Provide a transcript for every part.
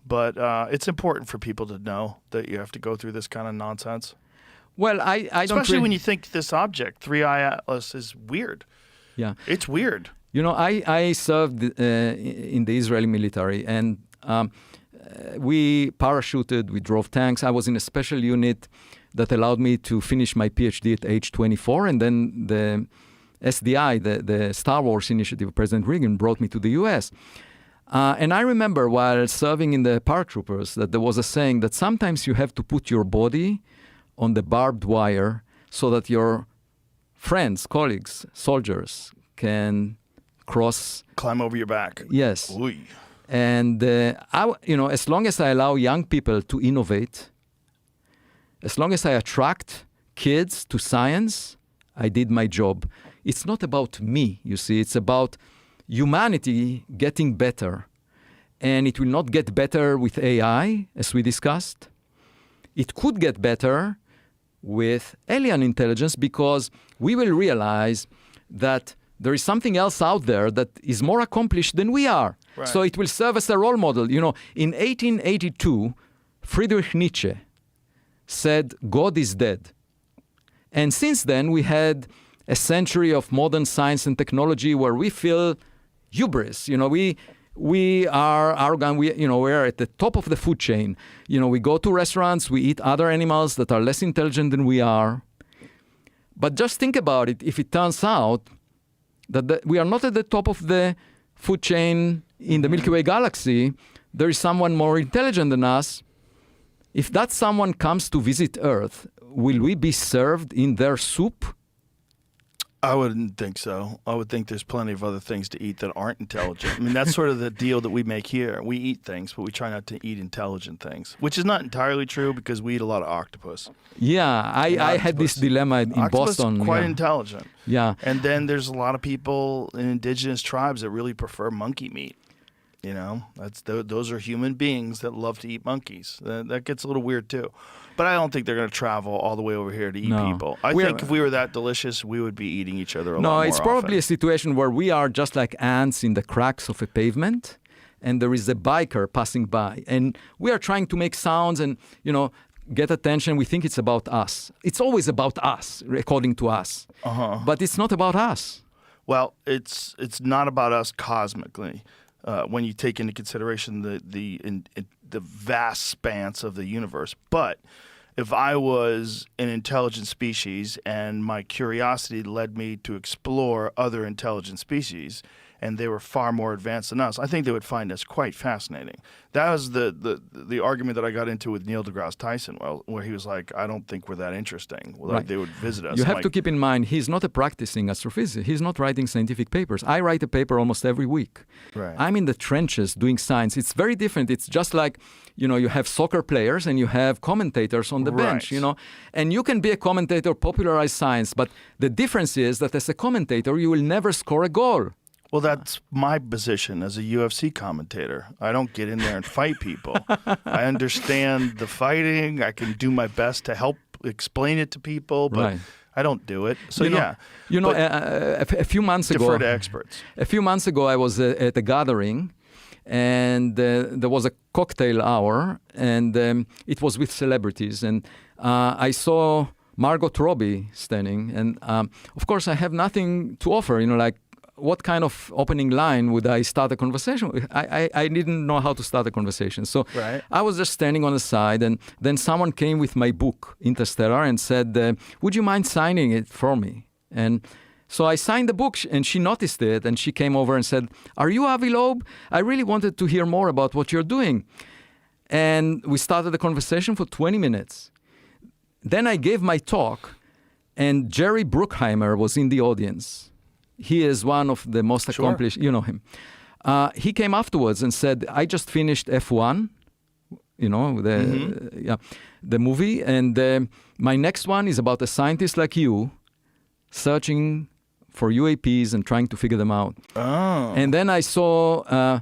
But it's important for people to know that you have to go through this kind of nonsense. Well, I don't Especially when you think this object, 3I Atlas, is weird. Yeah. It's weird. You know, I served in the Israeli military, and we parachuted, we drove tanks. I was in a special unit that allowed me to finish my PhD at age 24, and then the SDI, the Star Wars initiative of President Reagan, brought me to the U.S. And I remember while serving in the paratroopers that there was a saying that sometimes you have to put your body on the barbed wire so that your friends, colleagues, soldiers can climb over your back. Yes. Oy. And as long as I allow young people to innovate, as long as I attract kids to science, I did my job. It's not about me, you see. It's about humanity getting better. And it will not get better with AI, as we discussed. It could get better with alien intelligence because we will realize that there is something else out there that is more accomplished than we are. Right. So it will serve as a role model. You know, in 1882, Friedrich Nietzsche said, God is dead. And since then, we had a century of modern science and technology where we feel hubris. You know, we are arrogant. We're at the top of the food chain. You know, we go to restaurants, we eat other animals that are less intelligent than we are. But just think about it. If it turns out that we are not at the top of the food chain in the Milky Way galaxy, there is someone more intelligent than us. If that someone comes to visit Earth, will we be served in their soup? I wouldn't think so. I would think there's plenty of other things to eat that aren't intelligent. I mean, that's sort of the deal that we make here. We eat things, but we try not to eat intelligent things, which is not entirely true because we eat a lot of octopus. Yeah, I had this dilemma in octopus Boston. Is quite intelligent. Yeah. And then there's a lot of people in indigenous tribes that really prefer monkey meat. You know, those are human beings that love to eat monkeys. That gets a little weird too. But I don't think they're going to travel all the way over here to eat people. I think if we were that delicious, we would be eating each other a lot more often. No, it's probably a situation where we are just like ants in the cracks of a pavement, and there is a biker passing by. And we are trying to make sounds and, get attention. We think it's about us. It's always about us, according to us. Uh-huh. But it's not about us. Well, it's not about us cosmically. When you take into consideration the vast span of the universe. But if I was an intelligent species and my curiosity led me to explore other intelligent species, and they were far more advanced than us, I think they would find us quite fascinating. That was the argument that I got into with Neil deGrasse Tyson, where he was like, I don't think we're that interesting. Well, right. They would visit us. You have to keep in mind, he's not a practicing astrophysicist. He's not writing scientific papers. I write a paper almost every week. Right. I'm in the trenches doing science. It's very different. It's just like, you have soccer players and you have commentators on the bench, and you can be a commentator, popularize science, but the difference is that as a commentator, you will never score a goal. Well, that's my position as a UFC commentator. I don't get in there and fight people. I understand the fighting. I can do my best to help explain it to people, but right. I don't do it. So, a few months ago, defer to experts. A few months ago, I was at a gathering, and there was a cocktail hour, and it was with celebrities, and I saw Margot Robbie standing, and of course, I have nothing to offer. What kind of opening line would I start a conversation with? I didn't know how to start a conversation. So right. I was just standing on the side, and then someone came with my book, Interstellar, and said, would you mind signing it for me? And so I signed the book, and she noticed it, and she came over and said, are you Avi Loeb? I really wanted to hear more about what you're doing. And we started the conversation for 20 minutes. Then I gave my talk, and Jerry Bruckheimer was in the audience. He is one of the most accomplished, you know him. He came afterwards and said, I just finished F1, the movie, and my next one is about a scientist like you searching for UAPs and trying to figure them out. Oh. And then I saw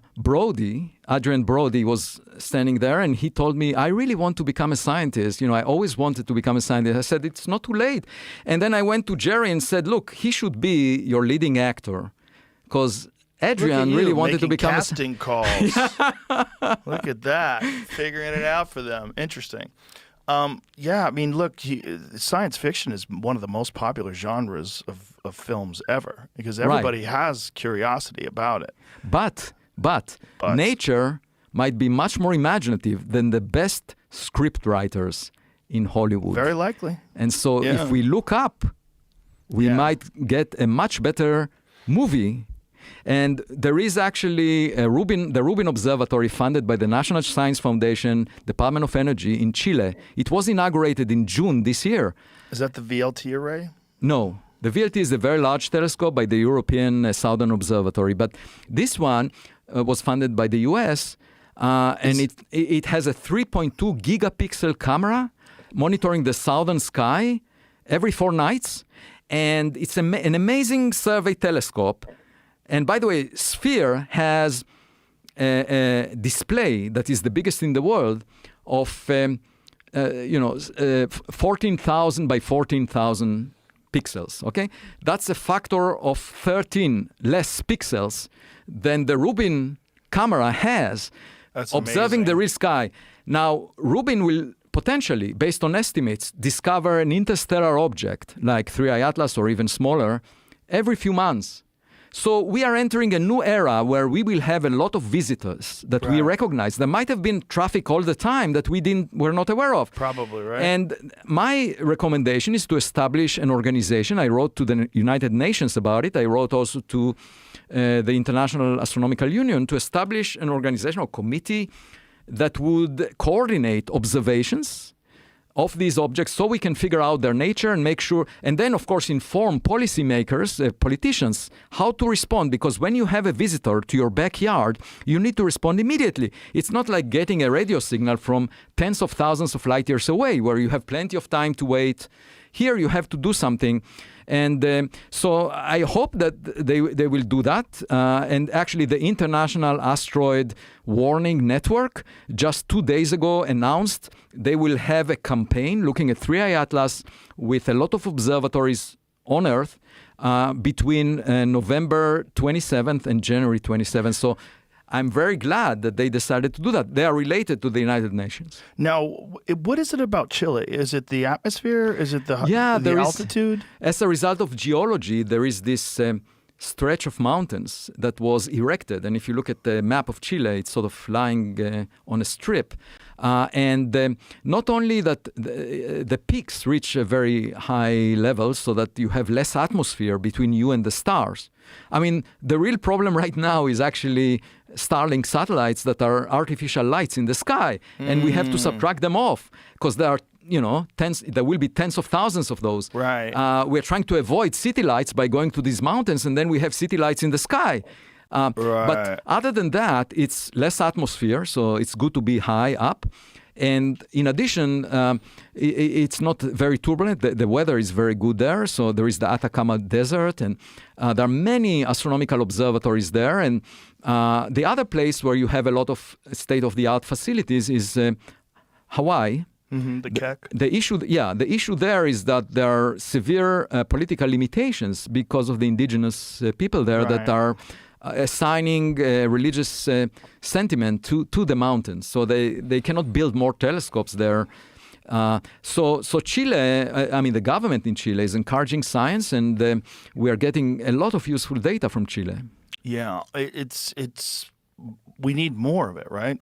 Adrian Brody was standing there, and he told me, I really want to become a scientist. I always wanted to become a scientist. I said, it's not too late. And then I went to Jerry and said, look, he should be your leading actor, because Adrian Look at really you, wanted to making become casting calls. Look at that, figuring it out for them. Interesting. Yeah, I mean, look, science fiction is one of the most popular genres of films ever because everybody has curiosity about it. But nature might be much more imaginative than the best script writers in Hollywood. Very likely. And so if we look up, we might get a much better movie. And there is actually the Rubin Observatory funded by the National Science Foundation, Department of Energy in Chile. It was inaugurated in June this year. Is that the VLT array? No. The VLT is a very large telescope by the European Southern Observatory. But this one was funded by the US, and it has a 3.2 gigapixel camera monitoring the southern sky every 4 nights. And it's an amazing survey telescope. And by the way, Sphere has a display that is the biggest in the world of 14,000 by 14,000 pixels. Okay, that's a factor of 13 less pixels than the Rubin camera has. That's observing amazing. the real sky. Now, Rubin will potentially, based on estimates, discover an interstellar object like 3I Atlas or even smaller every few months. So we are entering a new era where we will have a lot of visitors that we recognize. There might have been traffic all the time that we're not aware of. Probably, right? And my recommendation is to establish an organization. I wrote to the United Nations about it. I wrote also to the International Astronomical Union to establish an organization or committee that would coordinate observations of these objects so we can figure out their nature and make sure, and then of course inform policymakers, politicians, how to respond. Because when you have a visitor to your backyard, you need to respond immediately. It's not like getting a radio signal from tens of thousands of light years away where you have plenty of time to wait. Here you have to do something. And so I hope that they will do that. And actually the International Asteroid Warning Network just 2 days ago announced they will have a campaign looking at 3I Atlas with a lot of observatories on Earth between November 27th and January 27th. So I'm very glad that they decided to do that. They are related to the United Nations. Now, what is it about Chile? Is it the atmosphere? Is it the altitude? As a result of geology, there is this stretch of mountains that was erected. And if you look at the map of Chile, it's sort of lying on a strip. And not only that the peaks reach a very high level so that you have less atmosphere between you and the stars. I mean, the real problem right now is actually Starlink satellites that are artificial lights in the sky. And we have to subtract them off because there are, there will be tens of thousands of those. Right. We're trying to avoid city lights by going to these mountains, and then we have city lights in the sky. But other than that, it's less atmosphere, so it's good to be high up. And in addition, it's not very turbulent. The weather is very good there. So there is the Atacama Desert, and there are many astronomical observatories there. And the other place where you have a lot of state-of-the-art facilities is Hawaii. Mm-hmm, the Keck. The issue there is that there are severe political limitations because of the indigenous people there that are assigning religious sentiment to the mountains. So they cannot build more telescopes there. So Chile, the government in Chile is encouraging science, and we are getting a lot of useful data from Chile. Yeah, we need more of it, right?